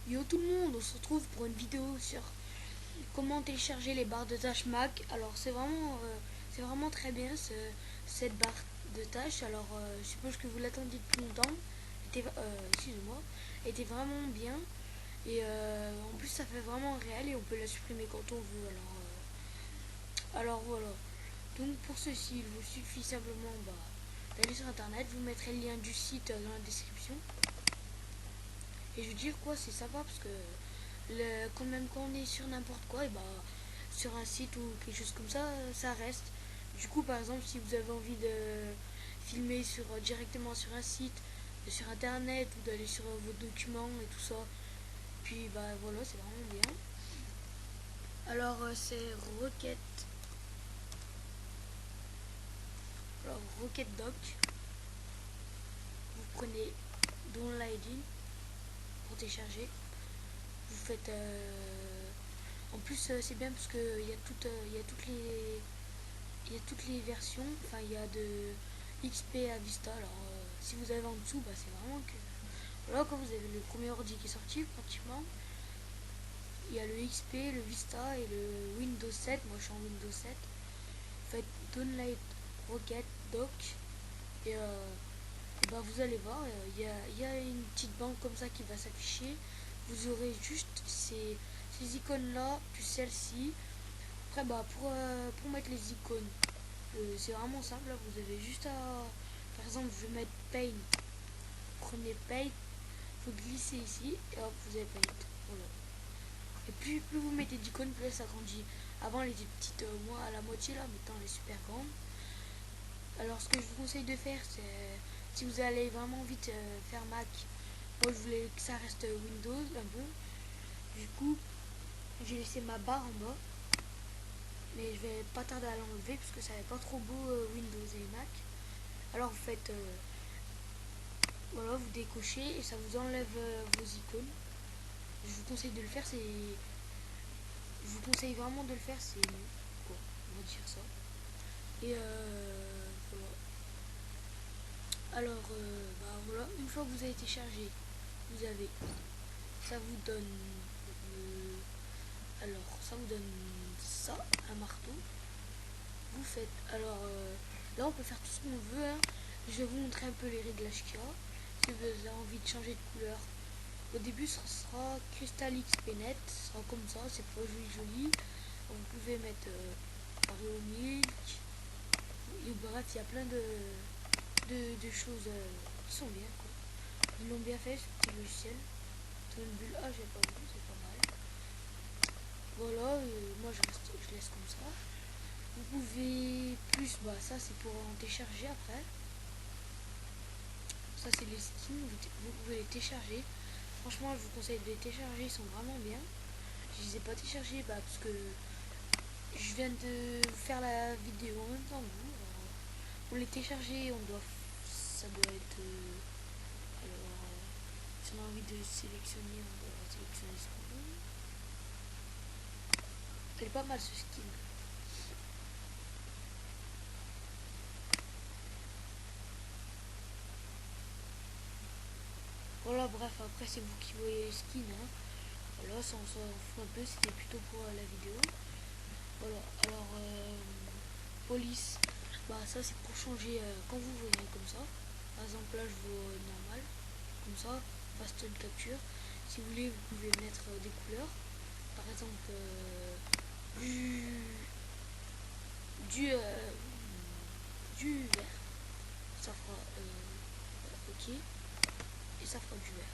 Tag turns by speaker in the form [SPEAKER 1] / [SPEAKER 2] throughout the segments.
[SPEAKER 1] Yo tout le monde, on se retrouve pour une vidéo sur comment télécharger les barres de tâches Mac. Alors c'est vraiment très bien cette barre de tâches. Alors je suppose que vous l'attendiez depuis longtemps. Excusez-moi, était vraiment bien et en plus ça fait vraiment réel et on peut la supprimer quand on veut. Alors voilà. Donc pour ceci, il vous suffit simplement d'aller sur internet. Vous mettrez le lien du site dans la description. Et je veux dire quoi, c'est sympa parce que même quand on est sur n'importe quoi, et sur un site ou quelque chose comme ça reste. Du coup, par exemple, si vous avez envie de filmer directement sur un site, sur internet ou d'aller sur vos documents et tout ça, puis voilà, c'est vraiment bien. Alors c'est Rocket. Alors Rocket Doc. Vous prenez Downloading pour télécharger. Vous faites en plus c'est bien parce que il y a toutes les versions. Enfin, il y a de XP à Vista. Alors si vous avez en dessous, c'est vraiment que voilà, quand vous avez le premier ordi qui est sorti pratiquement, il y a le XP, le Vista et le Windows 7. Moi je suis en Windows 7. Faites Download Rocket Doc et vous allez voir, il y a une petite banque comme ça qui va s'afficher. Vous aurez juste ces icônes là, puis celle-ci. Après pour mettre les icônes, c'est vraiment simple. Là, vous avez juste à, par exemple, je vais mettre Paint. Prenez Paint, vous glissez ici et hop, vous avez Paint. Voilà. Et plus vous mettez d'icônes, plus ça grandit. Avant, elle était petite, moi à la moitié là, maintenant elle est super grande. Alors, ce que je vous conseille de faire, c'est si vous allez vraiment vite faire Mac. Moi, je voulais que ça reste Windows un peu. Du coup, j'ai laissé ma barre en bas. Mais je vais pas tarder à l'enlever parce que ça n'est pas trop beau Windows et Mac. Alors vous faites voilà, vous décochez et ça vous enlève vos icônes. Je vous conseille de le faire, je vous conseille vraiment de le faire, c'est mieux. Quoi, on va dire ça. Et voilà. Alors voilà, une fois que vous avez téléchargé, vous avez ça vous donne ça vous donne ça, un marteau. Vous faites là on peut faire tout ce qu'on veut, hein. Je vais vous montrer un peu les réglages qu'il y a. Si vous avez envie de changer de couleur, au début ce sera Crystal XP Net, ce sera comme ça, c'est pas joli. Vous pouvez mettre Oreo Milk, et bref, il y a plein de choses qui sont bien, quoi. Ils l'ont bien fait, ce petit logiciel. Sur une bulle, j'ai pas vu, c'est pas mal. Voilà, moi je laisse comme ça. Vous pouvez plus, ça c'est pour en télécharger après. Ça c'est les skins, vous pouvez les télécharger. Franchement, je vous conseille de les télécharger, ils sont vraiment bien. Je les ai pas téléchargés parce que je viens de faire la vidéo en même temps que vous. Alors, pour les télécharger, ça doit être si on a envie de sélectionner, on doit sélectionner ce qu'on veut. Elle est pas mal ce skin. Voilà, bref, après c'est vous qui voyez les skins, hein. Voilà, ça on s'en fout un peu, c'était plutôt pour la vidéo. Voilà, alors police, ça c'est pour changer quand vous voyez comme ça. Par exemple là je vois normal, comme ça, fast capture. Si vous voulez, vous pouvez mettre des couleurs. Par exemple du vert, ça fera ok, et ça fera du vert.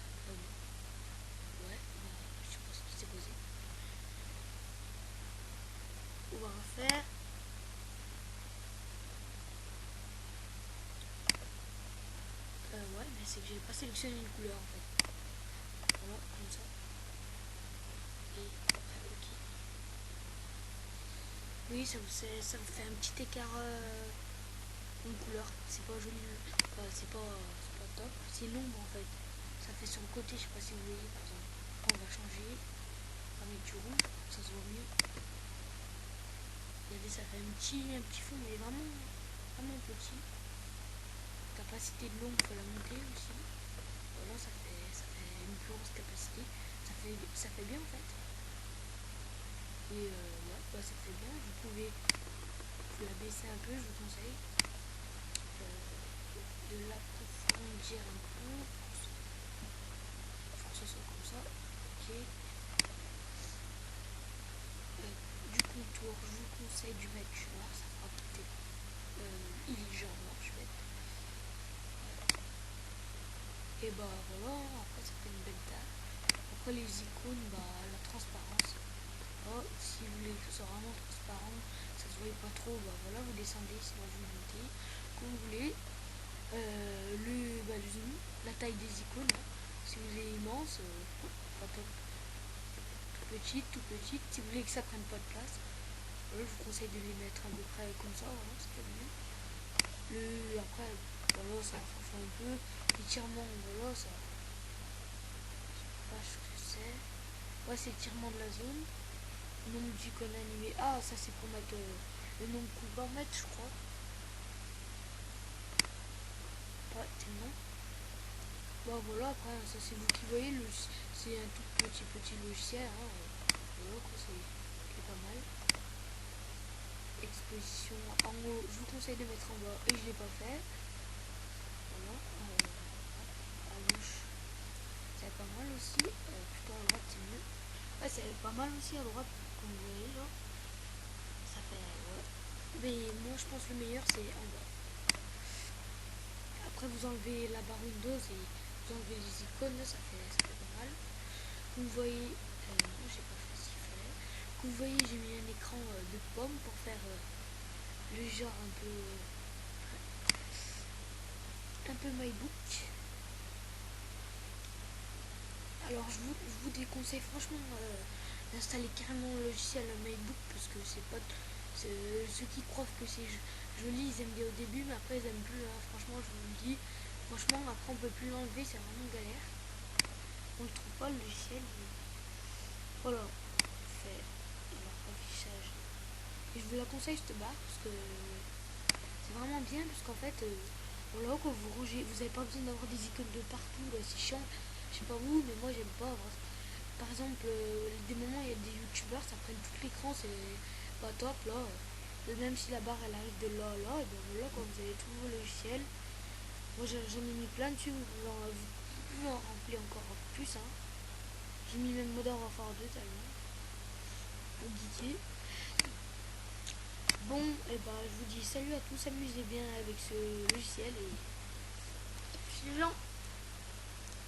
[SPEAKER 1] Ouais, je sais pas ce qui s'est posé. On va refaire. Ouais, mais c'est que j'ai pas sélectionné une couleur en fait. Voilà, comme ça. Et après, ok. Oui, ça vous fait un petit écart une couleur. C'est pas joli, c'est pas top. C'est l'ombre en fait. Ça fait sur le côté, je sais pas si vous voyez par exemple. On va changer. On va mettre du rouge, ça se voit mieux. Regardez, ça fait un petit fond, mais vraiment petit. Capacité de l'ombre, il faut la monter aussi. Voilà, ça fait une plus grosse capacité. Ça fait ça fait bien en fait. Et ouais, bah, ça fait bien. Vous pouvez la baisser un peu, je vous conseille. De l'approfondir un peu pour que ce soit comme ça. Ok. Du contour, je vous conseille du mettre du noir, ça fera peut-être il est genre noir, je vais. Et bah voilà, après ça fait une belle teinte. Après les icônes, bah la transparence. Oh, si vous voulez que ce soit vraiment transparent, ça se voit pas trop, bah voilà, vous descendez, sinon vous montez comme vous voulez. Le zoom, la taille des icônes, hein. Si vous voulez immense, pas top. Tout petite, si vous voulez que ça prenne pas de place, voilà, je vous conseille de les mettre à peu près comme ça, voilà, c'est pas mieux. Après, voilà, ça fait un peu. L'étirement, voilà, ça. Je sais pas ce que c'est. Ouais, c'est l'étirement de la zone. Nombre d'icônes animées. Ah, ça c'est pour mettre le nombre qu'on va mettre, je crois. Ouais, c'est le nom. Bah voilà, après, ça c'est vous qui voyez. C'est un tout petit logiciel. Hein. Voilà, quoi, c'est pas mal. Exposition en haut, je vous conseille de mettre en bas et je l'ai pas fait. Voilà. À gauche, c'est pas mal aussi. Plutôt à droite, c'est mieux. Ouais, c'est pas mal aussi à droite, comme vous voyez là. Ça fait, ouais. Mais moi, je pense que le meilleur, c'est en bas. Après, vous enlevez la barre Windows et vous enlevez les icônes, là, ça fait pas mal. Vous voyez, non, j'ai pas fait ce qu'il fallait. Vous voyez, j'ai mis un écran de pomme pour faire le genre un peu MyBook. Alors je vous déconseille franchement d'installer carrément le logiciel MyBook parce que c'est pas ceux qui croient que c'est joli, ils aiment bien au début, mais après ils aiment plus. Hein. Franchement, je vous le dis. Franchement, après on peut plus l'enlever, c'est vraiment galère. On le trouve pas le logiciel. Voilà. Fait alors affichage. Et je vous la conseille cette barre parce que c'est vraiment bien parce qu'en fait, voilà, quand vous rangez, vous n'avez pas besoin d'avoir des icônes de partout. Là, c'est chiant. Je sais pas vous, mais moi j'aime pas avoir. Par exemple, des moments il y a des youtubeurs, ça prenne tout l'écran, c'est pas top là. Même si la barre elle arrive de là à là, et bien voilà, quand vous avez tout vos logiciels. Moi j'en ai mis plein dessus, vous pouvez en remplir encore plus. Hein. J'ai mis même Modern Warfare 2 tellement. Pour geeker. Bon, et bah je vous dis salut à tous, amusez bien avec ce logiciel et suivant.